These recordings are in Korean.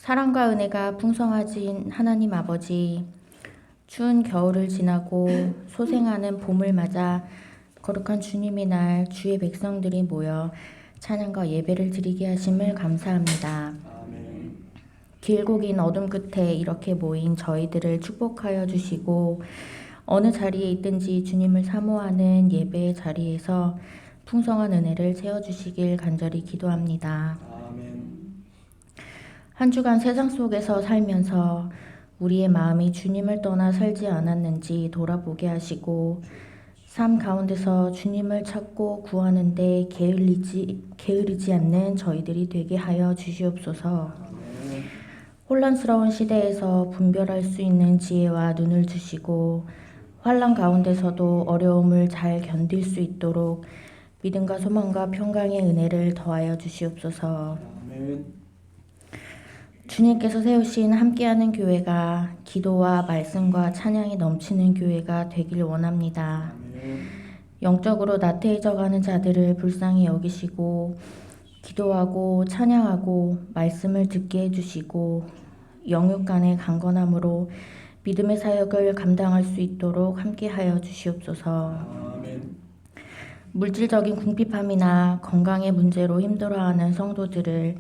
사랑과 은혜가 풍성하신 하나님 아버지, 추운 겨울을 지나고 소생하는 봄을 맞아 거룩한 주님의 날 주의 백성들이 모여 찬양과 예배를 드리게 하심을 감사합니다. 아멘. 길고 긴 어둠 끝에 이렇게 모인 저희들을 축복하여 주시고 어느 자리에 있든지 주님을 사모하는 예배의 자리에서 풍성한 은혜를 채워주시길 간절히 기도합니다. 아멘. 한 주간 세상 속에서 살면서 우리의 마음이 주님을 떠나 살지 않았는지 돌아보게 하시고 삶 가운데서 주님을 찾고 구하는데 게으르지 않는 저희들이 되게 하여 주시옵소서. 혼란스러운 시대에서 분별할 수 있는 지혜와 눈을 주시고 환난 가운데서도 어려움을 잘 견딜 수 있도록 믿음과 소망과 평강의 은혜를 더하여 주시옵소서. 아멘. 주님께서 세우신 함께하는 교회가 기도와 말씀과 찬양이 넘치는 교회가 되길 원합니다. 아멘. 영적으로 나태해져가는 자들을 불쌍히 여기시고 기도하고 찬양하고 말씀을 듣게 해주시고 영육 간의 강건함으로 믿음의 사역을 감당할 수 있도록 함께하여 주시옵소서. 아멘. 물질적인 궁핍함이나 건강의 문제로 힘들어하는 성도들을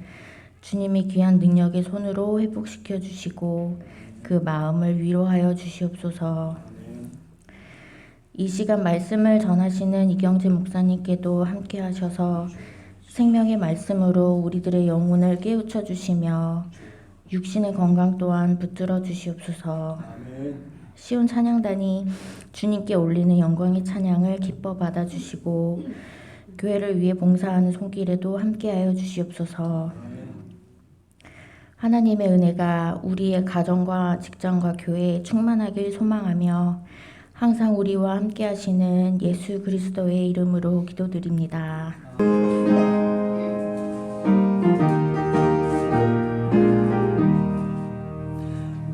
주님이 귀한 능력의 손으로 회복시켜 주시고 그 마음을 위로하여 주시옵소서. 이 시간 말씀을 전하시는 이경재 목사님께도 함께 하셔서 생명의 말씀으로 우리들의 영혼을 깨우쳐 주시며 육신의 건강 또한 붙들어 주시옵소서. 아멘. 시온 찬양단이 주님께 올리는 영광의 찬양을 기뻐 받아 주시고 교회를 위해 봉사하는 손길에도 함께하여 주시옵소서. 하나님의 은혜가 우리의 가정과 직장과 교회에 충만하길 소망하며 항상 우리와 함께 하시는 예수 그리스도의 이름으로 기도드립니다.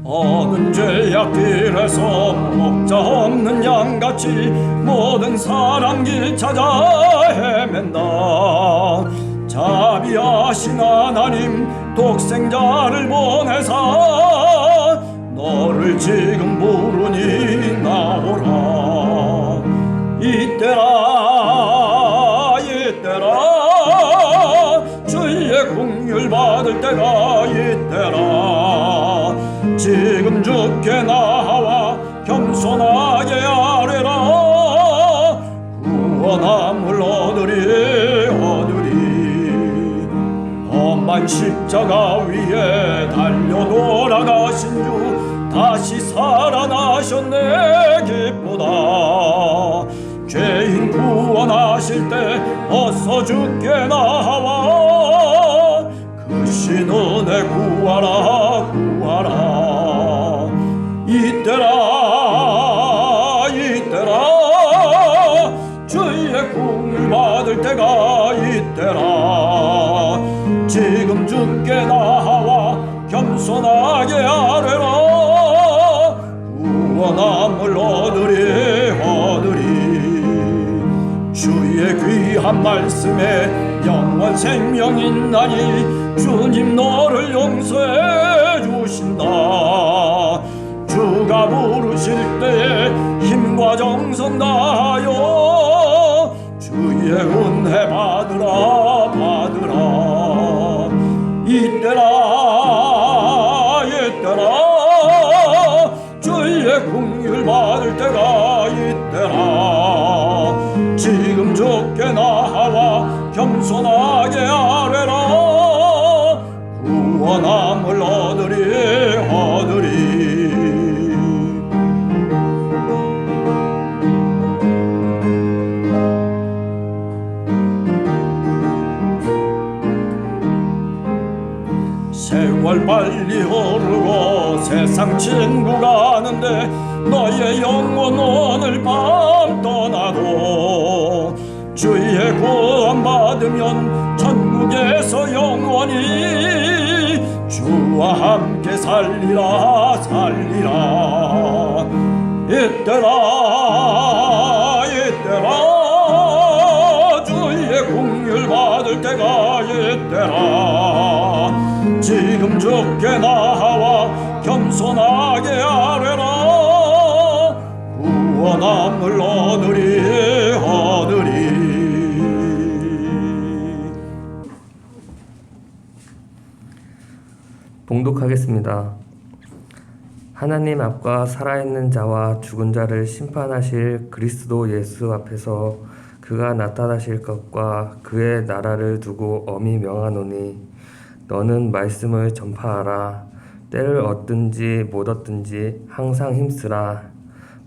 어두운 죄악길에서 목자 없는 양같이 모든 사람 길 찾아 헤맨다. 자비하신 하나님 독생자를 보내사 너를 지금 부르니 나오라. 이때라 주의 긍휼 받을 때가 이때라. 지금 주께 나와 겸손하게 아뢰라. 구원함을 얻으리 험한 십자가 위에 달려 돌아가신 주 다시 살아나셨네 기쁘다. 죄인 구원하실 때 어서 주께 나와 그 신은혜 구하라. 이때라 주의 긍휼 받을 때가 이때라. 지금 주께 나와 겸손하게 아뢰라. 구원함을 얻으리 주의 귀한 말씀에 영원 생명이 있나니 주님 너를 용서해 주신다. 주가 부르실 때에 힘과 정성 다하여 주의 은혜 받으라. 이때라 주의 긍휼 받을 때가 이때라. 지금 주께 나와 겸손하게 아뢰라. 구원함을 얻으리 세월 빨리 흐르고 세상 친구 가는데 너의 영혼 오늘 밤 떠나도 주의 구원 받으면 천국에서 영원히 주와 함께 살리라. 이때라 주의 긍휼 받을 때가 있대라. 지금 주께 나와 겸손하게 아뢰라. 구원함을 얻으리. 봉독하겠습니다. 하나님 앞과 살아있는 자와 죽은 자를 심판하실 그리스도 예수 앞에서 그가 나타나실 것과 그의 나라를 두고 엄히 명하노니 너는 말씀을 전파하라. 때를 얻든지 못 얻든지 항상 힘쓰라.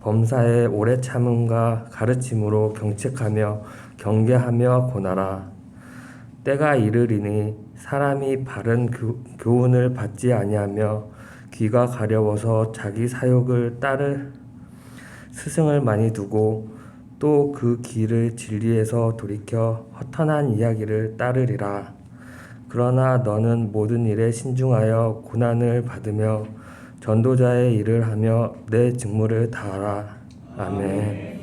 범사에 오래 참음과 가르침으로 경책하며 경계하며 권하라. 때가 이르리니 사람이 바른 교훈을 받지 아니하며 귀가 가려워서 자기 사욕을 따를 스승을 많이 두고 또 그 길을 진리에서 돌이켜 허탄한 이야기를 따르리라. 그러나 너는 모든 일에 신중하여 고난을 받으며 전도자의 일을 하며 내 직무를 다하라. 아멘.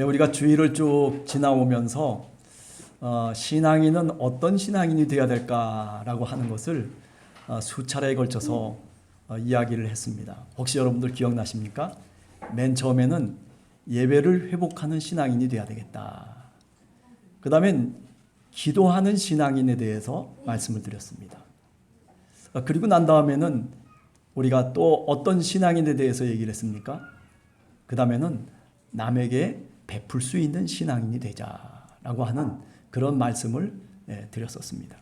우리가 주일을 쭉 지나오면서 신앙인은 어떤 신앙인이 되어야 될까라고 하는 것을 수차례에 걸쳐서 이야기를 했습니다. 혹시 여러분들 기억나십니까? 맨 처음에는 예배를 회복하는 신앙인이 되어야 되겠다. 그 다음엔 기도하는 신앙인에 대해서 말씀을 드렸습니다. 그리고 난 다음에는 우리가 또 어떤 신앙인에 대해서 얘기를 했습니까? 그 다음에는 남에게 베풀 수 있는 신앙인이 되자라고 하는 그런 말씀을 드렸었습니다.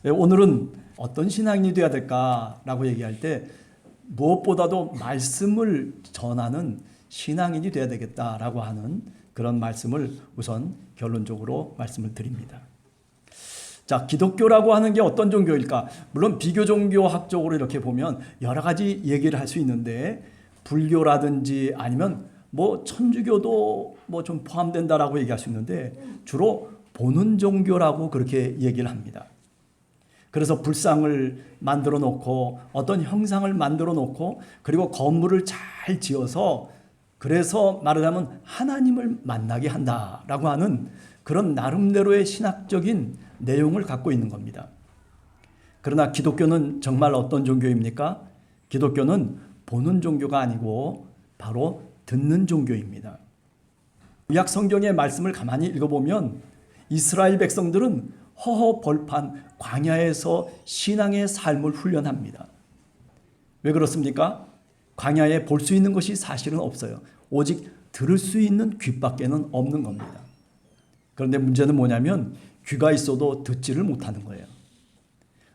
오늘은 어떤 신앙인이 되어야 될까라고 얘기할 때 무엇보다도 말씀을 전하는 신앙인이 되어야 되겠다라고 하는 그런 말씀을 우선 결론적으로 말씀을 드립니다. 자, 기독교라고 하는 게 어떤 종교일까? 물론 비교 종교학적으로 이렇게 보면 여러 가지 얘기를 할 수 있는데 불교라든지 아니면 뭐 천주교도 뭐 좀 포함된다라고 얘기할 수 있는데 주로 보는 종교라고 그렇게 얘기를 합니다. 그래서 불상을 만들어 놓고 어떤 형상을 만들어 놓고 그리고 건물을 잘 지어서 그래서 말하자면 하나님을 만나게 한다라고 하는 그런 나름대로의 신학적인 내용을 갖고 있는 겁니다. 그러나 기독교는 정말 어떤 종교입니까? 기독교는 보는 종교가 아니고 바로 듣는 종교입니다. 구약 성경의 말씀을 가만히 읽어보면 이스라엘 백성들은 허허벌판 광야에서 신앙의 삶을 훈련합니다. 왜 그렇습니까? 광야에 볼 수 있는 것이 사실은 없어요. 오직 들을 수 있는 귀밖에는 없는 겁니다. 그런데 문제는 뭐냐면 귀가 있어도 듣지를 못하는 거예요.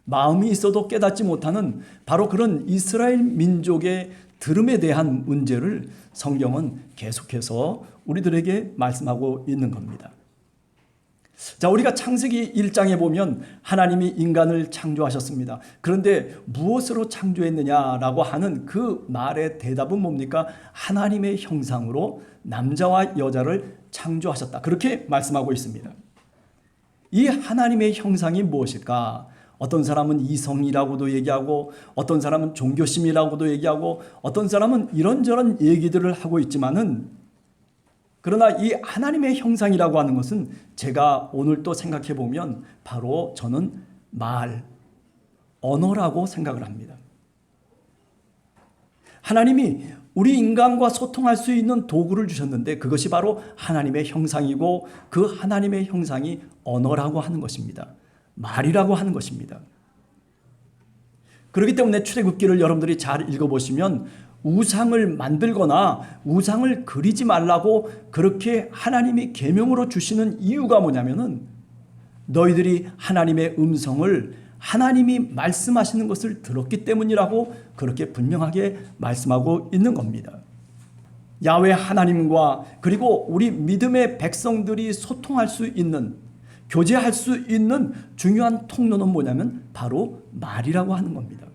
마음이 있어도 깨닫지 못하는 바로 그런 이스라엘 민족의 들음에 대한 문제를 성경은 계속해서 우리들에게 말씀하고 있는 겁니다. 자, 우리가 창세기 1장에 보면 하나님이 인간을 창조하셨습니다. 그런데 무엇으로 창조했느냐라고 하는 그 말의 대답은 뭡니까? 하나님의 형상으로 남자와 여자를 창조하셨다. 그렇게 말씀하고 있습니다. 이 하나님의 형상이 무엇일까? 어떤 사람은 이성이라고도 얘기하고 어떤 사람은 종교심이라고도 얘기하고 어떤 사람은 이런저런 얘기들을 하고 있지만은 그러나 이 하나님의 형상이라고 하는 것은 제가 오늘 또 생각해 보면 바로 저는 언어라고 생각을 합니다. 하나님이 우리 인간과 소통할 수 있는 도구를 주셨는데 그것이 바로 하나님의 형상이고 그 하나님의 형상이 언어라고 하는 것입니다. 말이라고 하는 것입니다. 그렇기 때문에 출애굽기를 여러분들이 잘 읽어보시면 우상을 만들거나 우상을 그리지 말라고 그렇게 하나님이 계명으로 주시는 이유가 뭐냐면은 너희들이 하나님의 음성을 하나님이 말씀하시는 것을 들었기 때문이라고 그렇게 분명하게 말씀하고 있는 겁니다. 야훼 하나님과 그리고 우리 믿음의 백성들이 소통할 수 있는 교제할 수 있는 중요한 통로는 뭐냐면 바로 말이라고 하는 겁니다.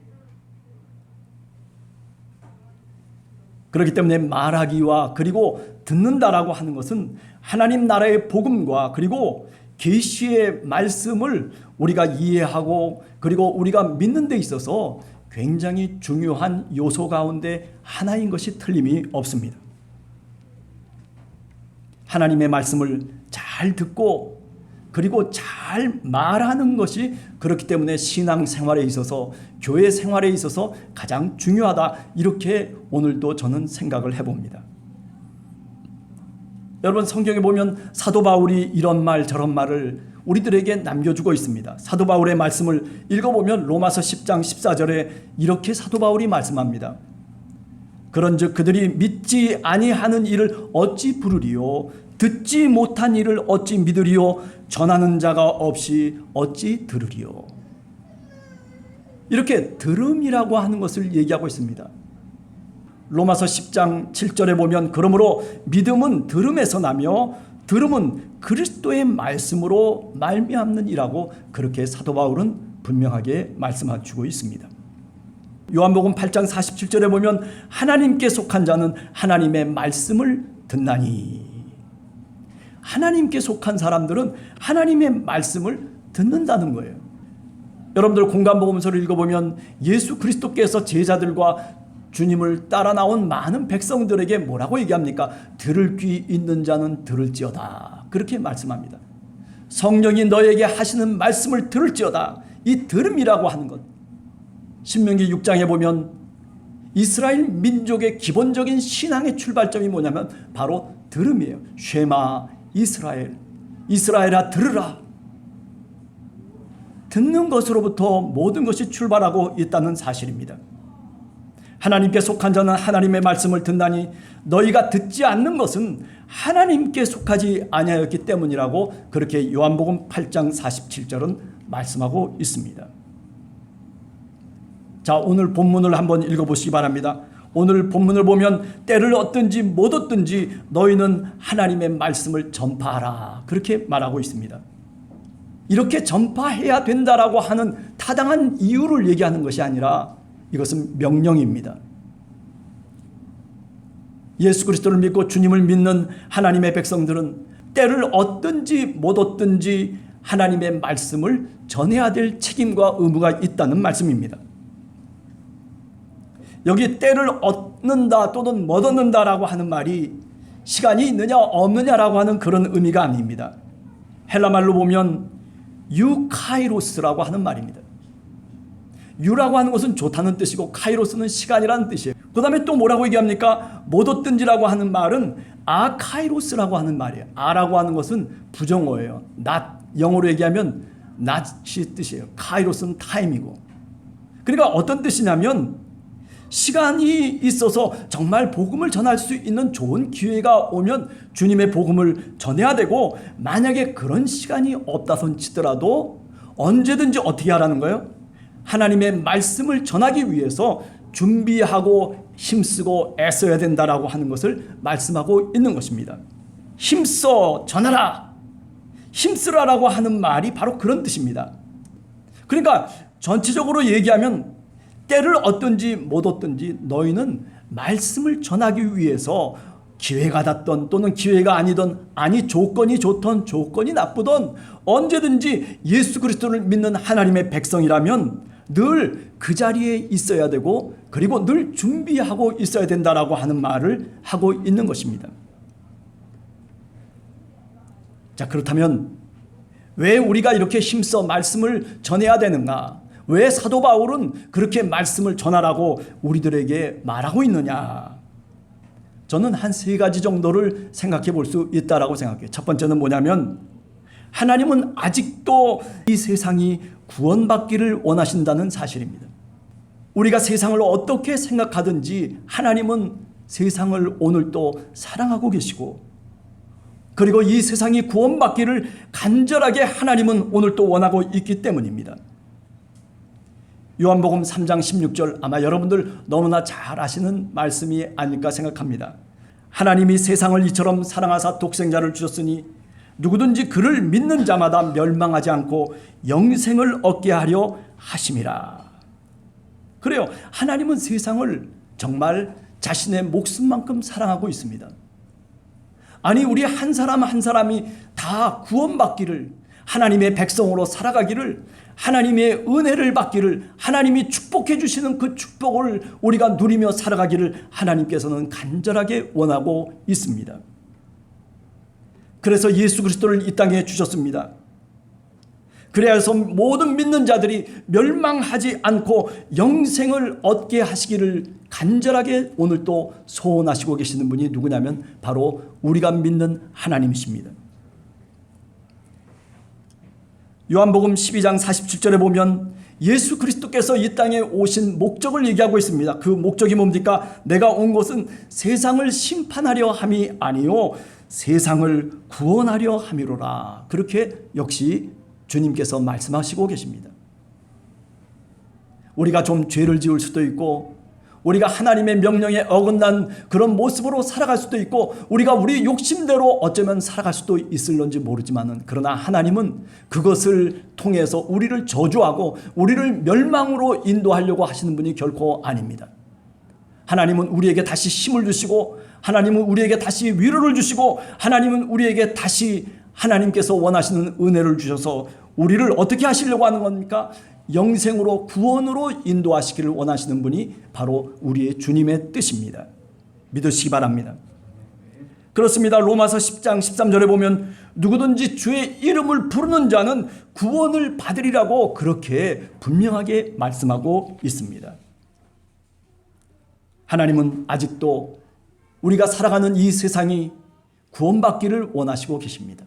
그렇기 때문에 말하기와 그리고 듣는다라고 하는 것은 하나님 나라의 복음과 그리고 계시의 말씀을 우리가 이해하고 그리고 우리가 믿는 데 있어서 굉장히 중요한 요소 가운데 하나인 것이 틀림이 없습니다. 하나님의 말씀을 잘 듣고 그리고 잘 말하는 것이 그렇기 때문에 신앙생활에 있어서 교회 생활에 있어서 가장 중요하다 이렇게 오늘도 저는 생각을 해봅니다. 여러분 성경에 보면 사도 바울이 이런 말 저런 말을 우리들에게 남겨주고 있습니다. 사도 바울의 말씀을 읽어보면 로마서 10장 14절에 이렇게 사도 바울이 말씀합니다. 그런즉 그들이 믿지 아니하는 일을 어찌 부르리요 듣지 못한 일을 어찌 믿으리요 전하는 자가 없이 어찌 들으리요. 이렇게 들음이라고 하는 것을 얘기하고 있습니다. 로마서 10장 7절에 보면 그러므로 믿음은 들음에서 나며 들음은 그리스도의 말씀으로 말미암느니라고 그렇게 사도 바울은 분명하게 말씀해주고 있습니다. 요한복음 8장 47절에 보면 하나님께 속한 자는 하나님의 말씀을 듣나니 하나님께 속한 사람들은 하나님의 말씀을 듣는다는 거예요. 여러분들 공간복음서를 읽어보면 예수 그리스도께서 제자들과 주님을 따라 나온 많은 백성들에게 뭐라고 얘기합니까? 들을 귀 있는 자는 들을지어다. 그렇게 말씀합니다. 성령이 너에게 하시는 말씀을 들을지어다. 이 들음이라고 하는 것, 신명기 6장에 보면 이스라엘 민족의 기본적인 신앙의 출발점이 뭐냐면 바로 들음이에요. 쉐마 이스라엘, 이스라엘아 들으라. 듣는 것으로부터 모든 것이 출발하고 있다는 사실입니다. 하나님께 속한 자는 하나님의 말씀을 듣나니 너희가 듣지 않는 것은 하나님께 속하지 아니하였기 때문이라고 그렇게 요한복음 8장 47절은 말씀하고 있습니다. 자, 오늘 본문을 한번 읽어보시기 바랍니다. 오늘 본문을 보면 때를 얻든지 못 얻든지 너희는 하나님의 말씀을 전파하라. 그렇게 말하고 있습니다. 이렇게 전파해야 된다라고 하는 타당한 이유를 얘기하는 것이 아니라 이것은 명령입니다. 예수 그리스도를 믿고 주님을 믿는 하나님의 백성들은 때를 얻든지 못 얻든지 하나님의 말씀을 전해야 될 책임과 의무가 있다는 말씀입니다. 여기 때를 얻는다 또는 못 얻는다라고 하는 말이 시간이 있느냐 없느냐라고 하는 그런 의미가 아닙니다. 헬라말로 보면 유카이로스라고 하는 말입니다. 유라고 하는 것은 좋다는 뜻이고 카이로스는 시간이라는 뜻이에요. 그 다음에 또 뭐라고 얘기합니까? 못 얻든지라고 하는 말은 아카이로스라고 하는 말이에요. 아라고 하는 것은 부정어예요. not, 영어로 얘기하면 not이 뜻이에요. 카이로스는 타임이고. 그러니까 어떤 뜻이냐면 시간이 있어서 정말 복음을 전할 수 있는 좋은 기회가 오면 주님의 복음을 전해야 되고, 만약에 그런 시간이 없다손 치더라도 언제든지 어떻게 하라는 거예요? 하나님의 말씀을 전하기 위해서 준비하고 힘쓰고 애써야 된다라고 하는 것을 말씀하고 있는 것입니다. 힘써 전하라, 힘쓰라라고 하는 말이 바로 그런 뜻입니다. 그러니까 전체적으로 얘기하면 때를 얻든지 못 얻든지 너희는 말씀을 전하기 위해서 기회가 닿던 또는 기회가 아니던, 아니 조건이 좋던 조건이 나쁘던 언제든지 예수 그리스도를 믿는 하나님의 백성이라면 늘 그 자리에 있어야 되고, 그리고 늘 준비하고 있어야 된다라고 하는 말을 하고 있는 것입니다. 자, 그렇다면 왜 우리가 이렇게 힘써 말씀을 전해야 되는가? 왜 사도 바울은 그렇게 말씀을 전하라고 우리들에게 말하고 있느냐? 저는 한 세 가지 정도를 생각해 볼 수 있다라고 생각해요. 첫 번째는 뭐냐면, 하나님은 아직도 이 세상이 구원받기를 원하신다는 사실입니다. 우리가 세상을 어떻게 생각하든지 하나님은 세상을 오늘도 사랑하고 계시고, 그리고 이 세상이 구원받기를 간절하게 하나님은 오늘도 원하고 있기 때문입니다. 요한복음 3장 16절, 아마 여러분들 너무나 잘 아시는 말씀이 아닐까 생각합니다. 하나님이 세상을 이처럼 사랑하사 독생자를 주셨으니 누구든지 그를 믿는 자마다 멸망하지 않고 영생을 얻게 하려 하심이라. 그래요. 하나님은 세상을 정말 자신의 목숨만큼 사랑하고 있습니다. 아니, 우리 한 사람 한 사람이 다 구원받기를, 하나님의 백성으로 살아가기를, 하나님의 은혜를 받기를, 하나님이 축복해 주시는 그 축복을 우리가 누리며 살아가기를 하나님께서는 간절하게 원하고 있습니다. 그래서 예수 그리스도를 이 땅에 주셨습니다. 그래서 모든 믿는 자들이 멸망하지 않고 영생을 얻게 하시기를 간절하게 오늘도 소원하시고 계시는 분이 누구냐면 바로 우리가 믿는 하나님이십니다. 요한복음 12장 47절에 보면 예수 그리스도께서 이 땅에 오신 목적을 얘기하고 있습니다. 그 목적이 뭡니까? 내가 온 것은 세상을 심판하려 함이 아니요 세상을 구원하려 함이로라. 그렇게 역시 주님께서 말씀하시고 계십니다. 우리가 좀 죄를 지을 수도 있고, 우리가 하나님의 명령에 어긋난 그런 모습으로 살아갈 수도 있고, 우리가 우리 욕심대로 어쩌면 살아갈 수도 있을런지 모르지만은, 그러나 하나님은 그것을 통해서 우리를 저주하고 우리를 멸망으로 인도하려고 하시는 분이 결코 아닙니다. 하나님은 우리에게 다시 힘을 주시고, 하나님은 우리에게 다시 위로를 주시고, 하나님은 우리에게 다시 하나님께서 원하시는 은혜를 주셔서 우리를 어떻게 하시려고 하는 겁니까? 영생으로 구원으로 인도하시기를 원하시는 분이 바로 우리의 주님의 뜻입니다. 믿으시기 바랍니다. 그렇습니다. 로마서 10장 13절에 보면 누구든지 주의 이름을 부르는 자는 구원을 받으리라고 그렇게 분명하게 말씀하고 있습니다. 하나님은 아직도 우리가 살아가는 이 세상이 구원받기를 원하시고 계십니다.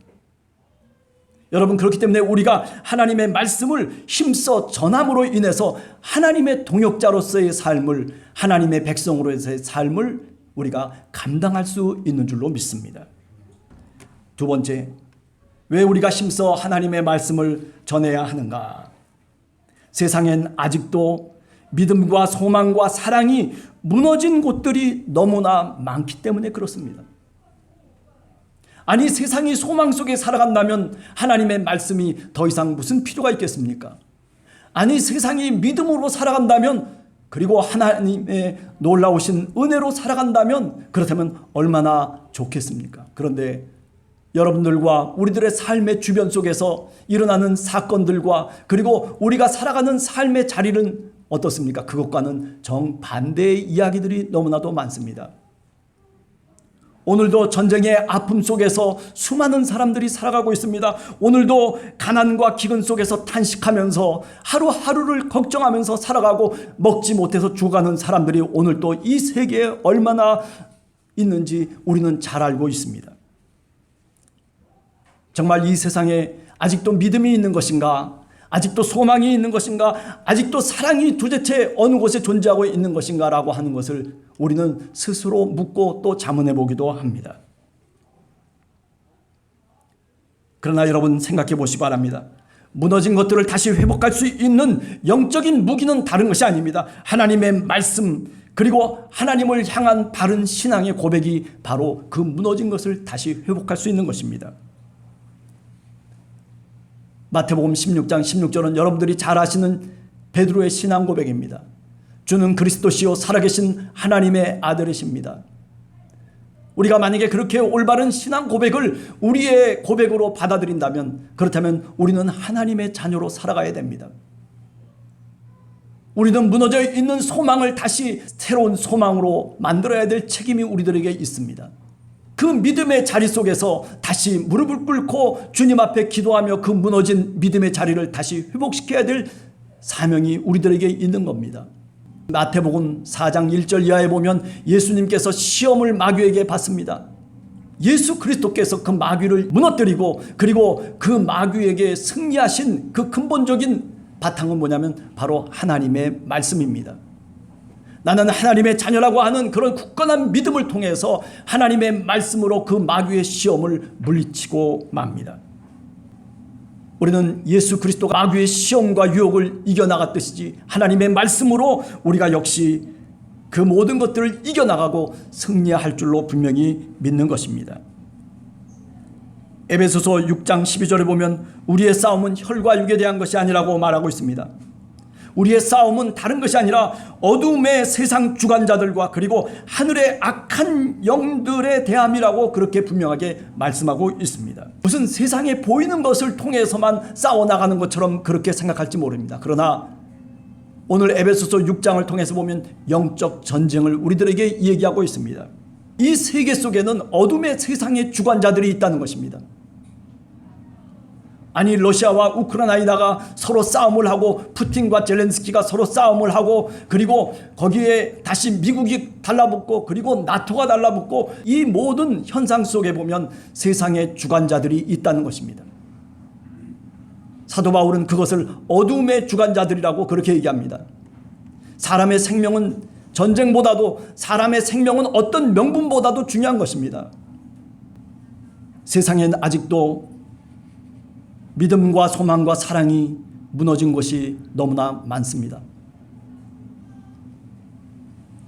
여러분, 그렇기 때문에 우리가 하나님의 말씀을 힘써 전함으로 인해서 하나님의 동역자로서의 삶을, 하나님의 백성으로서의 삶을 우리가 감당할 수 있는 줄로 믿습니다. 두 번째, 왜 우리가 힘써 하나님의 말씀을 전해야 하는가? 세상엔 아직도 믿음과 소망과 사랑이 무너진 곳들이 너무나 많기 때문에 그렇습니다. 아니, 세상이 소망 속에 살아간다면 하나님의 말씀이 더 이상 무슨 필요가 있겠습니까? 아니, 세상이 믿음으로 살아간다면, 그리고 하나님의 놀라우신 은혜로 살아간다면 그렇다면 얼마나 좋겠습니까? 그런데 여러분들과 우리들의 삶의 주변 속에서 일어나는 사건들과 그리고 우리가 살아가는 삶의 자리는 어떻습니까? 그것과는 정반대의 이야기들이 너무나도 많습니다. 오늘도 전쟁의 아픔 속에서 수많은 사람들이 살아가고 있습니다. 오늘도 가난과 기근 속에서 탄식하면서 하루하루를 걱정하면서 살아가고 먹지 못해서 죽어가는 사람들이 오늘도 이 세계에 얼마나 있는지 우리는 잘 알고 있습니다. 정말 이 세상에 아직도 믿음이 있는 것인가? 아직도 소망이 있는 것인가? 아직도 사랑이 도대체 어느 곳에 존재하고 있는 것인가? 라고 하는 것을 우리는 스스로 묻고 또 자문해 보기도 합니다. 그러나 여러분, 생각해 보시기 바랍니다. 무너진 것들을 다시 회복할 수 있는 영적인 무기는 다른 것이 아닙니다. 하나님의 말씀, 그리고 하나님을 향한 바른 신앙의 고백이 바로 그 무너진 것을 다시 회복할 수 있는 것입니다. 마태복음 16장 16절은 여러분들이 잘 아시는 베드로의 신앙 고백입니다. 주는 그리스도시요 살아계신 하나님의 아들이십니다. 우리가 만약에 그렇게 올바른 신앙 고백을 우리의 고백으로 받아들인다면, 그렇다면 우리는 하나님의 자녀로 살아가야 됩니다. 우리는 무너져 있는 소망을 다시 새로운 소망으로 만들어야 될 책임이 우리들에게 있습니다. 그 믿음의 자리 속에서 다시 무릎을 꿇고 주님 앞에 기도하며 그 무너진 믿음의 자리를 다시 회복시켜야 될 사명이 우리들에게 있는 겁니다. 마태복음 4장 1절 이하에 보면 예수님께서 시험을 마귀에게 받습니다. 예수 그리스도께서 그 마귀를 무너뜨리고 그리고 그 마귀에게 승리하신 그 근본적인 바탕은 뭐냐면 바로 하나님의 말씀입니다. 나는 하나님의 자녀라고 하는 그런 굳건한 믿음을 통해서 하나님의 말씀으로 그 마귀의 시험을 물리치고 맙니다. 우리는 예수 그리스도가 마귀의 시험과 유혹을 이겨나갔듯이 하나님의 말씀으로 우리가 역시 그 모든 것들을 이겨나가고 승리할 줄로 분명히 믿는 것입니다. 에베소서 6장 12절에 보면 우리의 싸움은 혈과 육에 대한 것이 아니라고 말하고 있습니다. 우리의 싸움은 다른 것이 아니라 어둠의 세상 주관자들과 그리고 하늘의 악한 영들에 대함이라고 그렇게 분명하게 말씀하고 있습니다. 무슨 세상에 보이는 것을 통해서만 싸워나가는 것처럼 그렇게 생각할지 모릅니다. 그러나 오늘 에베소서 6장을 통해서 보면 영적 전쟁을 우리들에게 얘기하고 있습니다. 이 세계 속에는 어둠의 세상의 주관자들이 있다는 것입니다. 아니, 러시아와 우크라이나가 서로 싸움을 하고 푸틴과 젤렌스키가 서로 싸움을 하고 그리고 거기에 다시 미국이 달라붙고 그리고 나토가 달라붙고 이 모든 현상 속에 보면 세상의 주관자들이 있다는 것입니다. 사도 바울은 그것을 어둠의 주관자들이라고 그렇게 얘기합니다. 사람의 생명은 전쟁보다도 사람의 생명은 어떤 명분보다도 중요한 것입니다. 세상엔 아직도 믿음과 소망과 사랑이 무너진 것이 너무나 많습니다.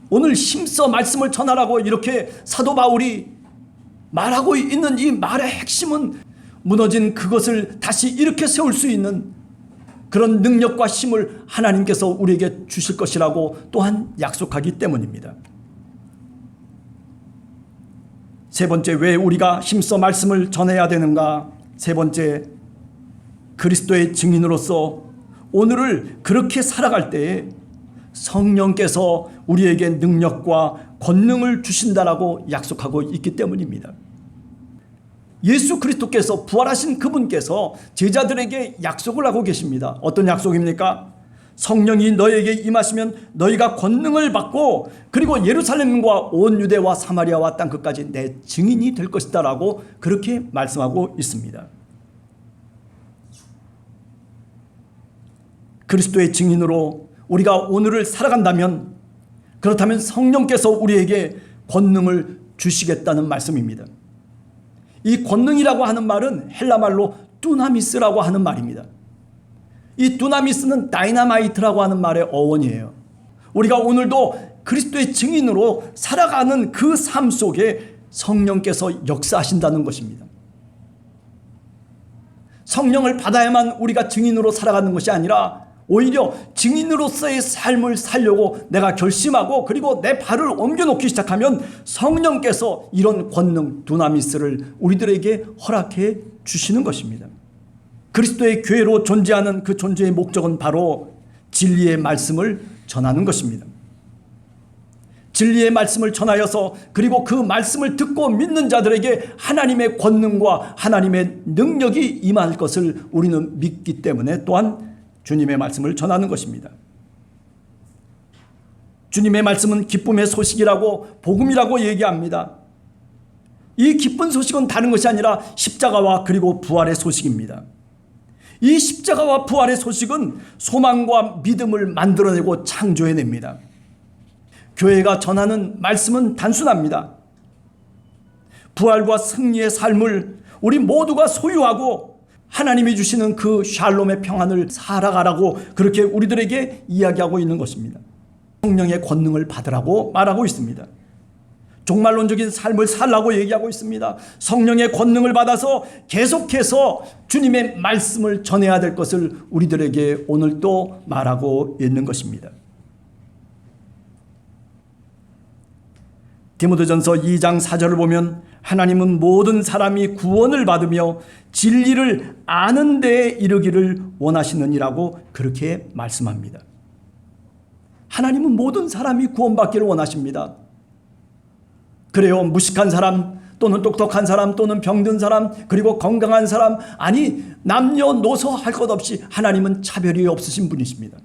오늘 힘써 말씀을 전하라고 이렇게 사도 바울이 말하고 있는 이 말의 핵심은 무너진 그것을 다시 일으켜 세울 수 있는 그런 능력과 힘을 하나님께서 우리에게 주실 것이라고 또한 약속하기 때문입니다. 세 번째, 왜 우리가 힘써 말씀을 전해야 되는가? 세 번째, 그리스도의 증인으로서 오늘을 그렇게 살아갈 때에 성령께서 우리에게 능력과 권능을 주신다라고 약속하고 있기 때문입니다. 예수 그리스도께서, 부활하신 그분께서 제자들에게 약속을 하고 계십니다. 어떤 약속입니까? 성령이 너에게 임하시면 너희가 권능을 받고 그리고 예루살렘과 온 유대와 사마리아와 땅끝까지 내 증인이 될 것이다 라고 그렇게 말씀하고 있습니다. 그리스도의 증인으로 우리가 오늘을 살아간다면, 그렇다면 성령께서 우리에게 권능을 주시겠다는 말씀입니다. 이 권능이라고 하는 말은 헬라말로 뚜나미스라고 하는 말입니다. 이 뚜나미스는 다이나마이트라고 하는 말의 어원이에요. 우리가 오늘도 그리스도의 증인으로 살아가는 그 삶 속에 성령께서 역사하신다는 것입니다. 성령을 받아야만 우리가 증인으로 살아가는 것이 아니라 오히려 증인으로서의 삶을 살려고 내가 결심하고 그리고 내 발을 옮겨놓기 시작하면 성령께서 이런 권능 두나미스를 우리들에게 허락해 주시는 것입니다. 그리스도의 교회로 존재하는 그 존재의 목적은 바로 진리의 말씀을 전하는 것입니다. 진리의 말씀을 전하여서 그리고 그 말씀을 듣고 믿는 자들에게 하나님의 권능과 하나님의 능력이 임할 것을 우리는 믿기 때문에 또한 주님의 말씀을 전하는 것입니다. 주님의 말씀은 기쁨의 소식이라고, 복음이라고 얘기합니다. 이 기쁜 소식은 다른 것이 아니라 십자가와 그리고 부활의 소식입니다. 이 십자가와 부활의 소식은 소망과 믿음을 만들어내고 창조해냅니다. 교회가 전하는 말씀은 단순합니다. 부활과 승리의 삶을 우리 모두가 소유하고 하나님이 주시는 그 샬롬의 평안을 살아가라고 그렇게 우리들에게 이야기하고 있는 것입니다. 성령의 권능을 받으라고 말하고 있습니다. 종말론적인 삶을 살라고 얘기하고 있습니다. 성령의 권능을 받아서 계속해서 주님의 말씀을 전해야 될 것을 우리들에게 오늘 또 말하고 있는 것입니다. 디모데전서 2장 4절을 보면 하나님은 모든 사람이 구원을 받으며 진리를 아는 데에 이르기를 원하시느니라고 그렇게 말씀합니다. 하나님은 모든 사람이 구원받기를 원하십니다. 그래요, 무식한 사람 또는 똑똑한 사람 또는 병든 사람 그리고 건강한 사람, 아니 남녀노소 할 것 없이 하나님은 차별이 없으신 분이십니다.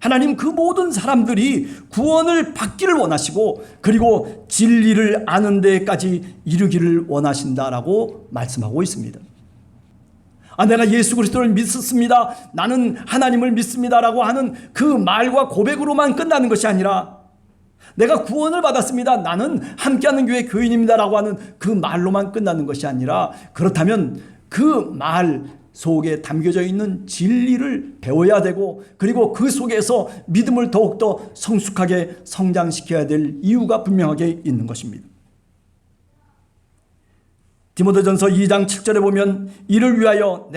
하나님 그 모든 사람들이 구원을 받기를 원하시고 그리고 진리를 아는 데까지 이르기를 원하신다라고 말씀하고 있습니다. 내가 예수 그리스도를 믿습니다, 나는 하나님을 믿습니다라고 하는 그 말과 고백으로만 끝나는 것이 아니라 내가 구원을 받았습니다, 나는 함께하는 교회 교인입니다라고 하는 그 말로만 끝나는 것이 아니라, 그렇다면 그 말 속에 담겨져 있는 진리를 배워야 되고 그리고 그 속에서 믿음을 더욱더 성숙하게 성장시켜야 될 이유가 분명하게 있는 것입니다. 디모데전서 2장 7절에 보면 이를 위하여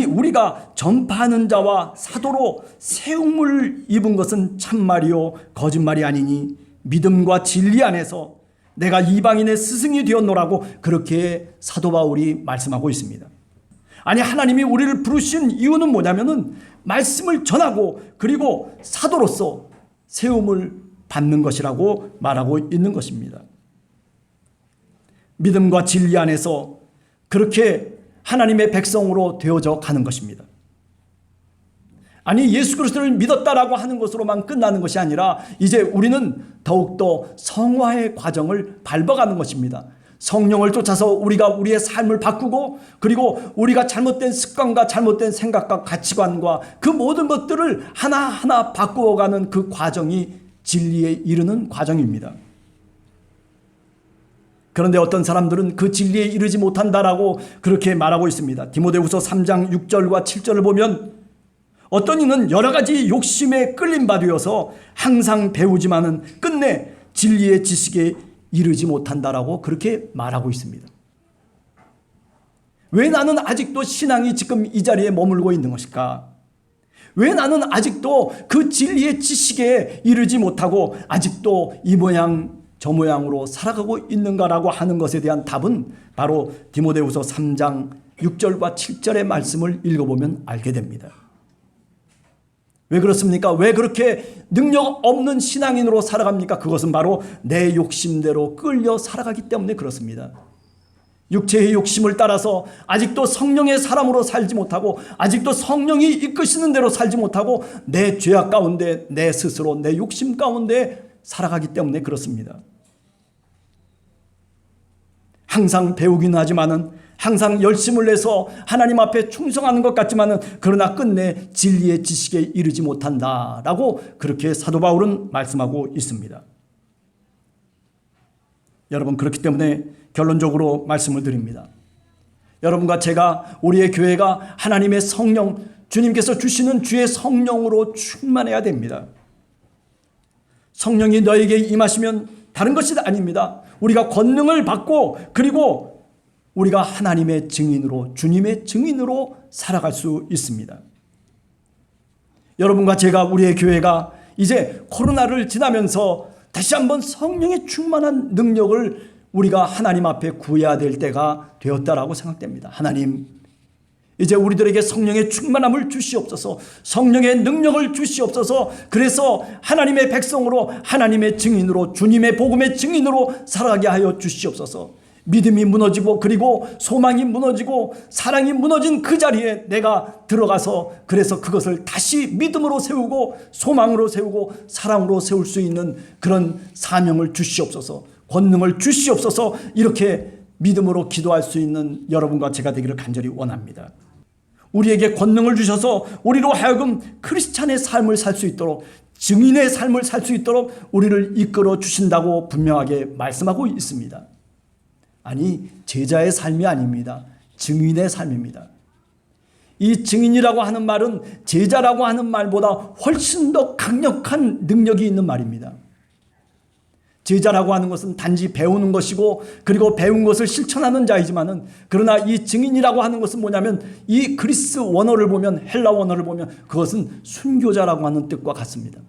우리가 전파하는 자와 사도로 세움을 입은 것은 참말이요 거짓말이 아니니 믿음과 진리 안에서 내가 이방인의 스승이 되었노라고 그렇게 사도 바울이 말씀하고 있습니다. 하나님이 우리를 부르신 이유는 뭐냐면은 말씀을 전하고 그리고 사도로서 세움을 받는 것이라고 말하고 있는 것입니다. 믿음과 진리 안에서 그렇게 하나님의 백성으로 되어져 가는 것입니다. 예수 그리스도를 믿었다라고 하는 것으로만 끝나는 것이 아니라 이제 우리는 더욱더 성화의 과정을 밟아가는 것입니다. 성령을 쫓아서 우리가 우리의 삶을 바꾸고 그리고 우리가 잘못된 습관과 잘못된 생각과 가치관과 그 모든 것들을 하나하나 바꾸어가는 그 과정이 진리에 이르는 과정입니다. 그런데 어떤 사람들은 그 진리에 이르지 못한다라고 그렇게 말하고 있습니다. 디모데후서 3장 6절과 7절을 보면 어떤 이는 여러 가지 욕심에 끌림 받으어서 항상 배우지만은 끝내 진리의 지식에 이르지 못한다라고 그렇게 말하고 있습니다. 왜 나는 아직도 신앙이 지금 이 자리에 머물고 있는 것일까? 왜 나는 아직도 그 진리의 지식에 이르지 못하고 아직도 이 모양 저 모양으로 살아가고 있는가라고 하는 것에 대한 답은 바로 디모데후서 3장 6절과 7절의 말씀을 읽어보면 알게 됩니다. 왜 그렇습니까? 왜 그렇게 능력 없는 신앙인으로 살아갑니까? 그것은 바로 내 욕심대로 끌려 살아가기 때문에 그렇습니다. 육체의 욕심을 따라서 아직도 성령의 사람으로 살지 못하고, 아직도 성령이 이끄시는 대로 살지 못하고, 내 죄악 가운데 내 스스로 내 욕심 가운데 살아가기 때문에 그렇습니다. 항상 배우긴 하지만은, 항상 열심을 내서 하나님 앞에 충성하는 것 같지만은, 그러나 끝내 진리의 지식에 이르지 못한다라고 그렇게 사도 바울은 말씀하고 있습니다. 여러분, 그렇기 때문에 결론적으로 말씀을 드립니다. 여러분과 제가, 우리의 교회가 하나님의 성령, 주님께서 주시는 주의 성령으로 충만해야 됩니다. 성령이 너에게 임하시면 다른 것이 아닙니다. 우리가 권능을 받고, 그리고 우리가 하나님의 증인으로, 주님의 증인으로 살아갈 수 있습니다. 여러분과 제가, 우리의 교회가 이제 코로나를 지나면서 다시 한번 성령의 충만한 능력을 우리가 하나님 앞에 구해야 될 때가 되었다라고 생각됩니다. 하나님, 이제 우리들에게 성령의 충만함을 주시옵소서, 성령의 능력을 주시옵소서. 그래서 하나님의 백성으로, 하나님의 증인으로, 주님의 복음의 증인으로 살아가게 하여 주시옵소서. 믿음이 무너지고, 그리고 소망이 무너지고, 사랑이 무너진 그 자리에 내가 들어가서, 그래서 그것을 다시 믿음으로 세우고, 소망으로 세우고, 사랑으로 세울 수 있는 그런 사명을 주시옵소서, 권능을 주시옵소서. 이렇게 믿음으로 기도할 수 있는 여러분과 제가 되기를 간절히 원합니다. 우리에게 권능을 주셔서 우리로 하여금 크리스찬의 삶을 살 수 있도록, 증인의 삶을 살 수 있도록 우리를 이끌어 주신다고 분명하게 말씀하고 있습니다. 아니, 제자의 삶이 아닙니다. 증인의 삶입니다. 이 증인이라고 하는 말은 제자라고 하는 말보다 훨씬 더 강력한 능력이 있는 말입니다. 제자라고 하는 것은 단지 배우는 것이고, 그리고 배운 것을 실천하는 자이지만은, 그러나 이 증인이라고 하는 것은 뭐냐면, 이 그리스 원어를 보면, 헬라 원어를 보면 그것은 순교자라고 하는 뜻과 같습니다.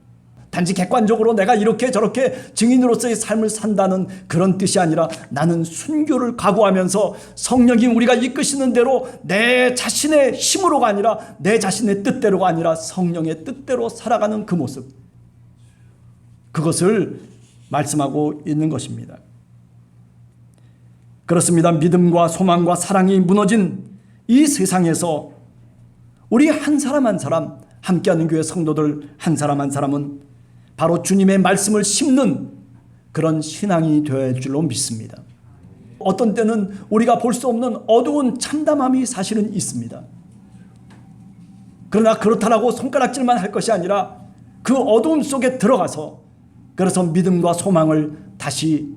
단지 객관적으로 내가 이렇게 저렇게 증인으로서의 삶을 산다는 그런 뜻이 아니라, 나는 순교를 각오하면서 성령이 우리가 이끄시는 대로 내 자신의 힘으로가 아니라, 내 자신의 뜻대로가 아니라 성령의 뜻대로 살아가는 그 모습, 그것을 말씀하고 있는 것입니다. 그렇습니다. 믿음과 소망과 사랑이 무너진 이 세상에서 우리 한 사람 한 사람, 함께하는 교회 성도들 한 사람 한 사람은 바로 주님의 말씀을 심는 그런 신앙이 되어야 할 줄로 믿습니다. 어떤 때는 우리가 볼 수 없는 어두운 참담함이 사실은 있습니다. 그러나 그렇다라고 손가락질만 할 것이 아니라 그 어두움 속에 들어가서, 그래서 믿음과 소망을 다시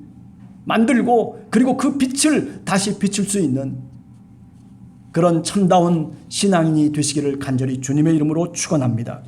만들고, 그리고 그 빛을 다시 비출 수 있는 그런 참다운 신앙인이 되시기를 간절히 주님의 이름으로 축원합니다.